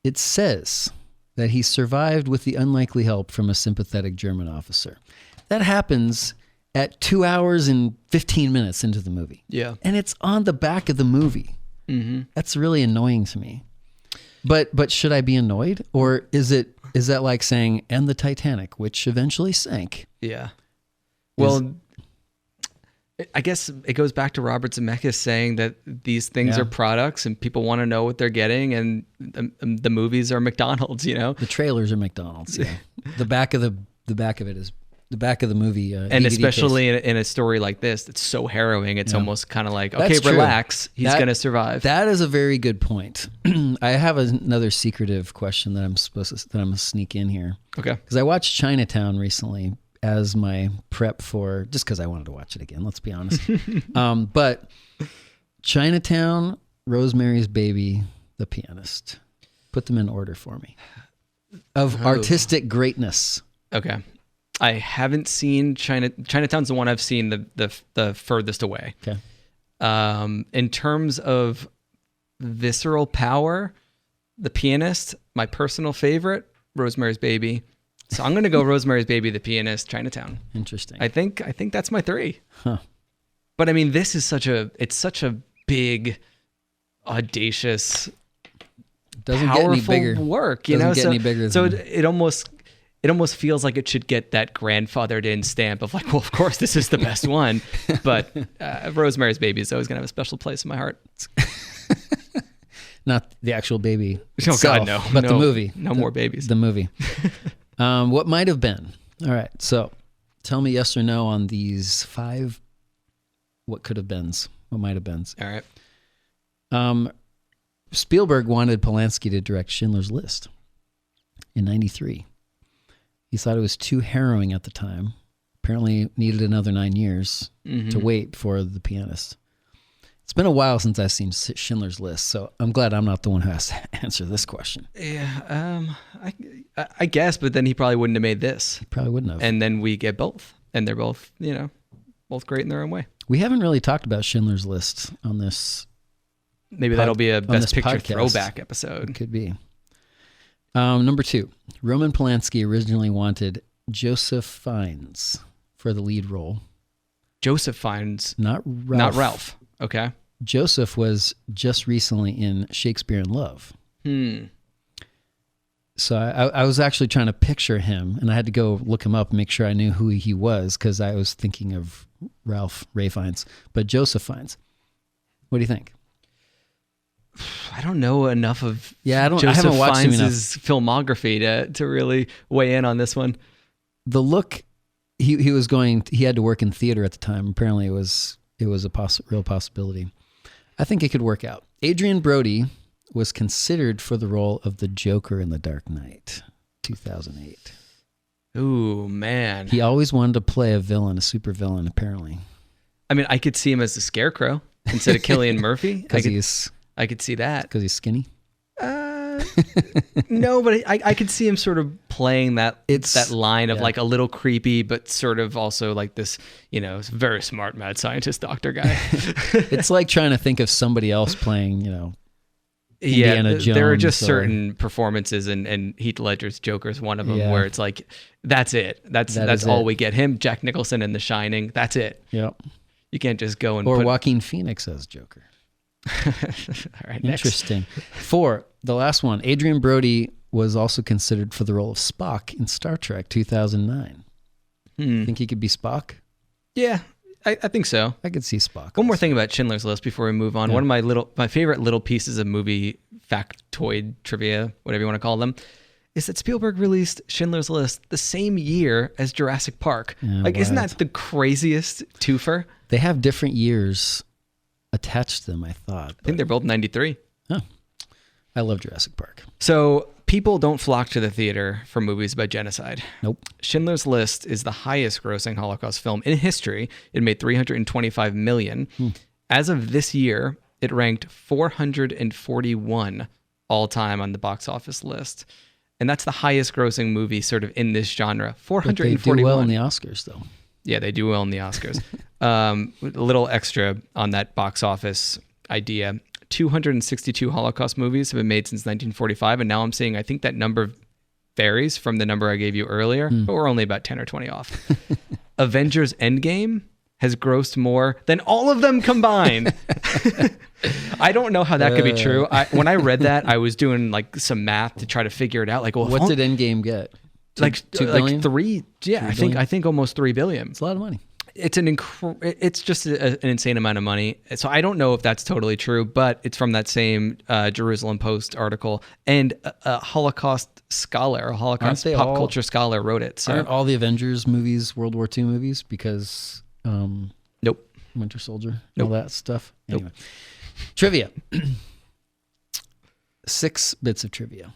It says that he survived with the unlikely help from a sympathetic German officer. That happens at 2 hours and 15 minutes into the movie. Yeah. And it's on the back of the movie. That's really annoying to me. But should I be annoyed? Or is that like saying, and the Titanic, which eventually sank? Yeah. Well, I guess it goes back to Robert Zemeckis saying that these things are products and people want to know what they're getting, and the movies are McDonald's, The trailers are McDonald's, yeah. The back of it is the back of the movie. And especially in a story like this, it's so harrung. It's almost kind of like, okay, That's relax. True. He's going to survive. That is a very good point. I have another secretive question that I'm going to sneak in here. Okay. Because I watched Chinatown recently as my prep for, just because I wanted to watch it again, let's be honest. But Chinatown, Rosemary's Baby, The Pianist. Put them in order for me. Of artistic greatness. Okay. I haven't seen Chinatown's the one I've seen the furthest away. Okay. In terms of visceral power, The Pianist, my personal favorite, Rosemary's Baby, So I'm going to go Rosemary's Baby, The Pianist, Chinatown. Interesting. I think that's my 3. Huh. But I mean, this is such a big, audacious, doesn't powerful get any bigger. work. Doesn't get any bigger. So it almost feels like it should get that grandfathered in stamp of like, well, of course this is the best one. But Rosemary's Baby is always going to have a special place in my heart. Not the actual baby. Oh itself, God, no. But the movie. No more babies. The movie. What might have been. All right. So tell me yes or no on these 5 what could have beens. What might have beens. All right. Spielberg wanted Polanski to direct Schindler's List in 93. He thought it was too harrowing at the time. Apparently needed another 9 years to wait for The Pianist. It's been a while since I've seen Schindler's List, so I'm glad I'm not the one who has to answer this question. Yeah, I guess, but then he probably wouldn't have made this. He probably wouldn't have. And then we get both, and they're both, both great in their own way. We haven't really talked about Schindler's List on this. Maybe that'll be a Best Picture podcast. throwback episode. It could be. Number 2, Roman Polanski originally wanted Joseph Fiennes for the lead role. Joseph Fiennes. Not Ralph. Not Ralph. Okay. Joseph was just recently in Shakespeare in Love. So I was actually trying to picture him, and I had to go look him up and make sure I knew who he was, because I was thinking of Ralph Ray Fiennes, but Joseph Fiennes. What do you think? I don't know enough of I Joseph haven't watched him Fiennes' filmography to really weigh in on this one. The look, he had to work in theater at the time. Apparently it was a real possibility. I think it could work out. Adrien Brody was considered for the role of the Joker in The Dark Knight, 2008. Ooh, man. He always wanted to play a villain, a super villain, apparently. I mean, I could see him as the Scarecrow instead of Cillian Murphy. I could see that. Because he's skinny? No, but I could see him sort of playing that line of like a little creepy, but sort of also like this, very smart mad scientist doctor guy. It's like trying to think of somebody else playing, Indiana Jones. There are just certain performances, and Heath Ledger's Joker is one of them, where it's like, that's it. That's all we get. Him, Jack Nicholson in The Shining, that's it. Yep. You can't just go and Joaquin Phoenix as Joker. All right, interesting. 4, the last one. Adrien Brody was also considered for the role of Spock in Star Trek 2009. Think he could be Spock? Yeah, I think so. I could see Spock. One more thing about Schindler's List before we move on. Yeah. One of my favorite little pieces of movie factoid trivia, whatever you want to call them, is that Spielberg released Schindler's List the same year as Jurassic Park. Isn't that the craziest twofer? They have different years attached to them, I thought. I think they're both 93. Huh. I love Jurassic Park. So people don't flock to the theater for movies about genocide. Nope. Schindler's List is the highest grossing Holocaust film in history. It made $325 million. As of this year, it ranked 441 all time on the box office list. And that's the highest grossing movie sort of in this genre. 441. But they do well in the Oscars, though. Yeah, they do well in the Oscars. A little extra on that box office idea. 262 Holocaust movies have been made since 1945, and now I'm seeing, I think that number varies from the number I gave you earlier, but we're only about 10 or 20 off. Avengers Endgame has grossed more than all of them combined. I don't know how that could be true. When I read that, I was doing like some math to try to figure it out. Like, well, what did Endgame get? Like $2 billion? Like 3. Yeah, I think almost $3 billion. It's a lot of money. It's just an insane amount of money. So I don't know if that's totally true, but it's from that same Jerusalem Post article, and a Holocaust scholar, a Holocaust pop culture scholar wrote it. So aren't all the Avengers movies World War II movies? Because nope, Winter Soldier, nope, all that stuff. Anyway, nope. Trivia. 6 bits of trivia.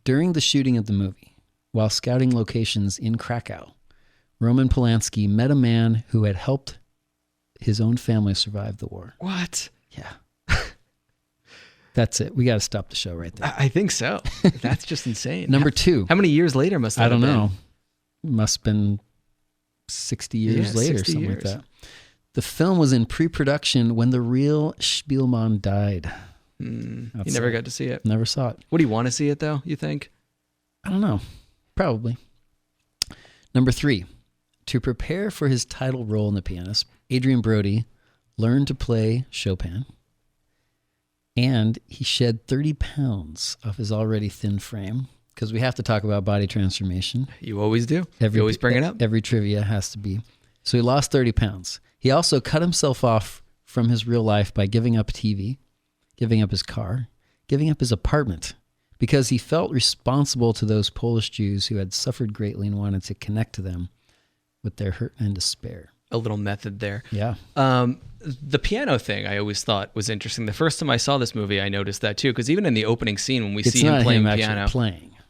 During the shooting of the movie, while scouting locations in Krakow, Roman Polanski met a man who had helped his own family survive the war. What? Yeah. That's it. We got to stop the show right there. I think so. That's just insane. Number 2. How many years later must that I don't have know. been? Must have been 60 years later, 60 something years. like that. The film was in pre-production when the real Spielman died. You never got to see it. Never saw it. Would you want to see it though, you think? I don't know. Probably. Number 3, to prepare for his title role in The Pianist, Adrien Brody learned to play Chopin, and he shed 30 pounds off his already thin frame, because we have to talk about body transformation. You always do. You always bring it up. Every trivia has to be. So he lost 30 pounds. He also cut himself off from his real life by giving up TV, giving up his car, giving up his apartment, because he felt responsible to those Polish Jews who had suffered greatly and wanted to connect to them with their hurt and despair. A little method there. Yeah. The piano thing I always thought was interesting. The first time I saw this movie, I noticed that too, because even in the opening scene when we see him playing piano,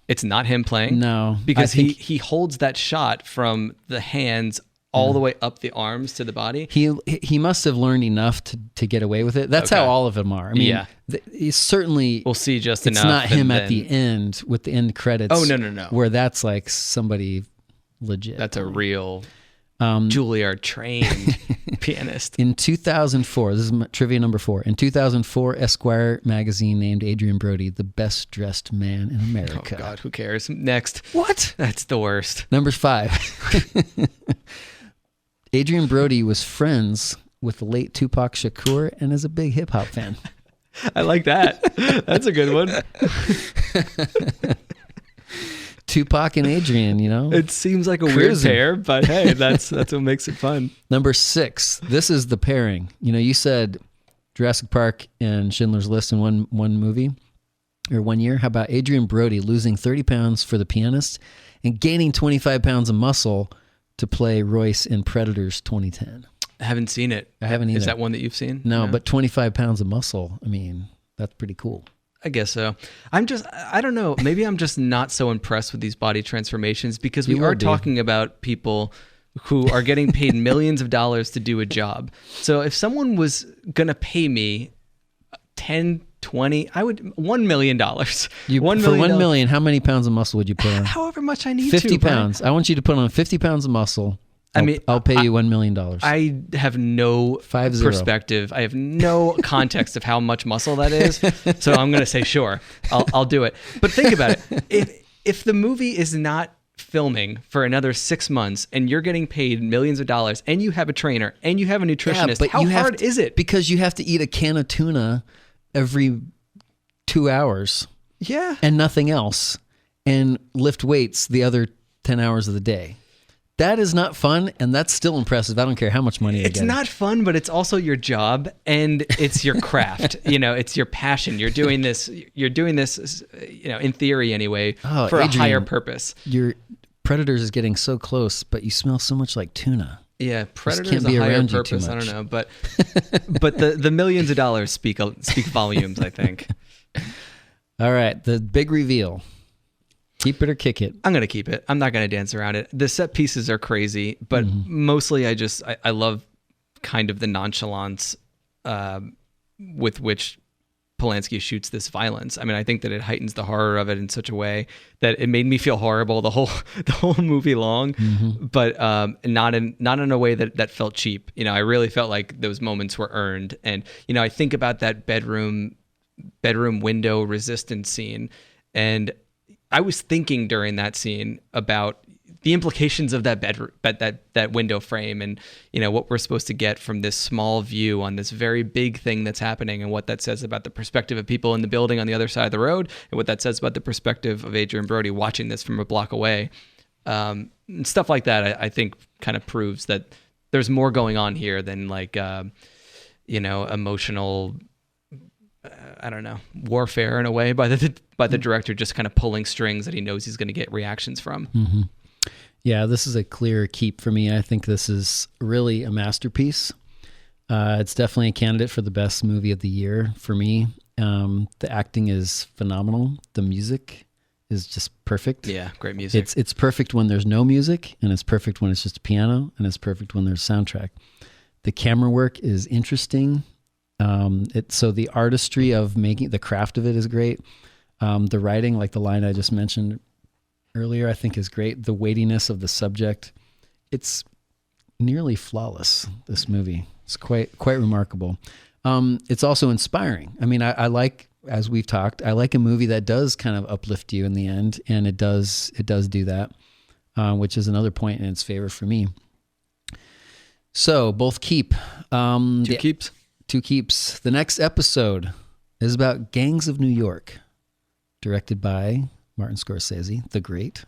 it's not him playing. No. Because he holds that shot from the hands all the way up the arms to the body. He must have learned enough to get away with it. That's how all of them are. I mean, he's certainly... We'll see just it's enough. It's not him at the end with the end credits. Oh, no. Where that's like somebody legit. That's a real Juilliard trained pianist. In 2004, this is trivia number 4. In 2004, Esquire magazine named Adrien Brody the best dressed man in America. Oh God, who cares? Next. What? That's the worst. Number 5. Adrien Brody was friends with the late Tupac Shakur and is a big hip hop fan. I like that. That's a good one. Tupac and Adrien, you know? It seems like a weird pair, but hey, that's what makes it fun. Number 6. This is the pairing. You know, you said Jurassic Park and Schindler's List in one movie or 1 year. How about Adrien Brody losing 30 pounds for The Pianist and gaining 25 pounds of muscle to play Royce in Predators 2010? I haven't seen it. I haven't either. Is that one that you've seen? No, but 25 pounds of muscle, I mean, that's pretty cool. I guess so. I don't know. Maybe I'm just not so impressed with these body transformations because we are talking about people who are getting paid millions of dollars to do a job. So if someone was going to pay me 10, 20, I would $1 million. For $1 million, how many pounds of muscle would you put on? However much I need 50 pounds. Brian. I want you to put on 50 pounds of muscle. I'll pay you $1 million. I have no perspective. I have no context of how much muscle that is. So I'm going to say, sure, I'll do it. But think about it. If the movie is not filming for another 6 months and you're getting paid millions of dollars and you have a trainer and you have a nutritionist, how hard is it? Because you have to eat a can of tuna every 2 hours. Yeah. And nothing else. And lift weights the other 10 hours of the day. That is not fun, and that's still impressive. I don't care how much money you get. It's not fun, but it's also your job, and it's your craft. It's your passion. You're doing this, in theory anyway, for Adrien, a higher purpose. Your Predators is getting so close, but you smell so much like tuna. Yeah, Predators is a higher purpose. I don't know, but the millions of dollars speak volumes, I think. All right, the big reveal. Keep it or kick it? I'm going to keep it. I'm not going to dance around it. The set pieces are crazy, but mostly I love kind of the nonchalance with which Polanski shoots this violence. I mean, I think that it heightens the horror of it in such a way that it made me feel horrible the whole movie long, but not in a way that felt cheap. I really felt like those moments were earned. And, I think about that bedroom window resistance scene, and I was thinking during that scene about the implications of that that window frame, and what we're supposed to get from this small view on this very big thing that's happening, and what that says about the perspective of people in the building on the other side of the road, and what that says about the perspective of Adrien Brody watching this from a block away. And stuff like that, I think, kind of proves that there's more going on here than like emotional. I don't know, warfare in a way by the director, just kind of pulling strings that he knows he's going to get reactions from. Mm-hmm. Yeah, this is a clear keep for me. I think this is really a masterpiece. It's definitely a candidate for the best movie of the year for me. The acting is phenomenal. The music is just perfect. Yeah, great music. It's perfect when there's no music, and it's perfect when it's just a piano, and it's perfect when there's soundtrack. The camera work is interesting. So the artistry of making the craft of it is great. The writing, like the line I just mentioned earlier, I think is great. The weightiness of the subject, it's nearly flawless. This movie, it's quite remarkable. It's also inspiring. I mean, I like as we've talked, I like a movie that does kind of uplift you in the end, and it does do that, which is another point in its favor for me. So both keep. Two keeps. Two keeps. The next episode is about Gangs of New York, directed by Martin Scorsese, the great,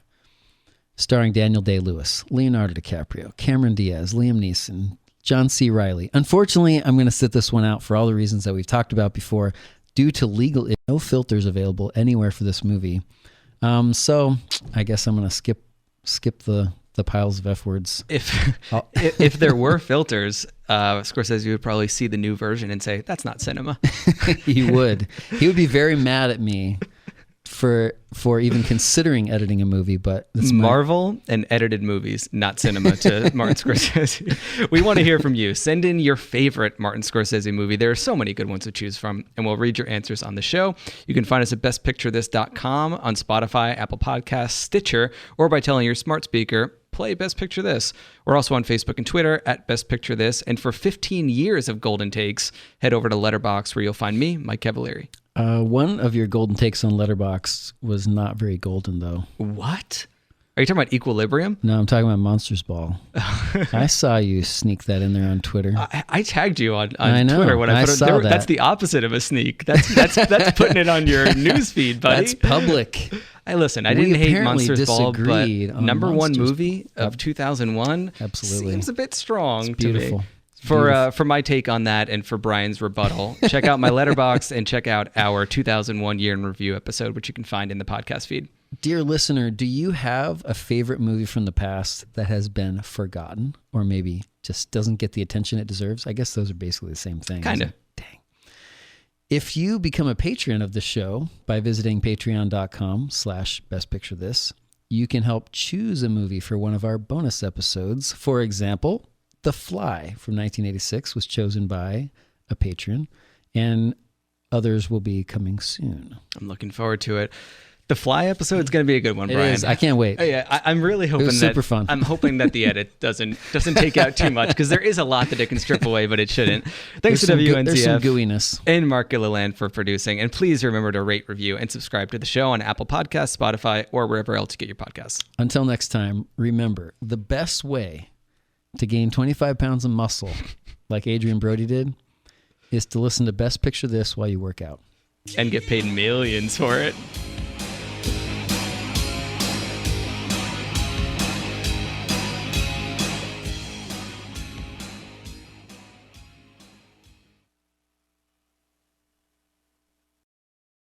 starring Daniel Day-Lewis, Leonardo DiCaprio, Cameron Diaz, Liam Neeson, John C. Reilly. Unfortunately, I'm going to sit this one out for all the reasons that we've talked about before. Due to legal, no filters available anywhere for this movie. So I guess I'm going to skip the piles of F words. If there were filters, Scorsese would probably see the new version and say, that's not cinema. He would. He would be very mad at me for even considering editing a movie, but Marvel and edited movies, not cinema to Martin Scorsese. We want to hear from you. Send in your favorite Martin Scorsese movie. There are so many good ones to choose from, and we'll read your answers on the show. You can find us at bestpicturethis.com, on Spotify, Apple Podcasts, Stitcher, or by telling your smart speaker, play Best Picture This. We're also on Facebook and Twitter at Best Picture This. And for 15 years of Golden Takes, head over to Letterboxd, where you'll find me, Mike Cavalieri. One of your golden takes on Letterboxd was not very golden, though. What? Are you talking about Equilibrium? No, I'm talking about Monsters Ball. I saw you sneak that in there on Twitter. I tagged you on Twitter when I put it there. That's the opposite of a sneak. That's putting it on your newsfeed, buddy. That's public. Hey, listen, I didn't hate Monsters Ball, but number one Monsters movie of 2001 absolutely seems a bit strong it's beautiful. to me. For my take on that and for Brian's rebuttal, check out my Letterboxd and check out our 2001 Year in Review episode, which you can find in the podcast feed. Dear listener, do you have a favorite movie from the past that has been forgotten or maybe just doesn't get the attention it deserves? I guess those are basically the same thing. Kind of. Dang. If you become a Patreon of the show by visiting patreon.com/bestpicturethis, you can help choose a movie for one of our bonus episodes. For example, The Fly from 1986 was chosen by a patron, and others will be coming soon. I'm looking forward to it. The Fly episode is going to be a good one, Brian. It is. I can't wait. Oh, yeah, I'm really hoping it was super fun. I'm hoping that the edit doesn't take out too much, because there is a lot that it can strip away, but it shouldn't. Thanks to WNCF there's some gooiness. And Mark Gilliland for producing. And please remember to rate, review, and subscribe to the show on Apple Podcasts, Spotify, or wherever else you get your podcasts. Until next time, remember, the best way to gain 25 pounds of muscle, like Adrien Brody did, is to listen to Best Picture This while you work out. And get paid millions for it.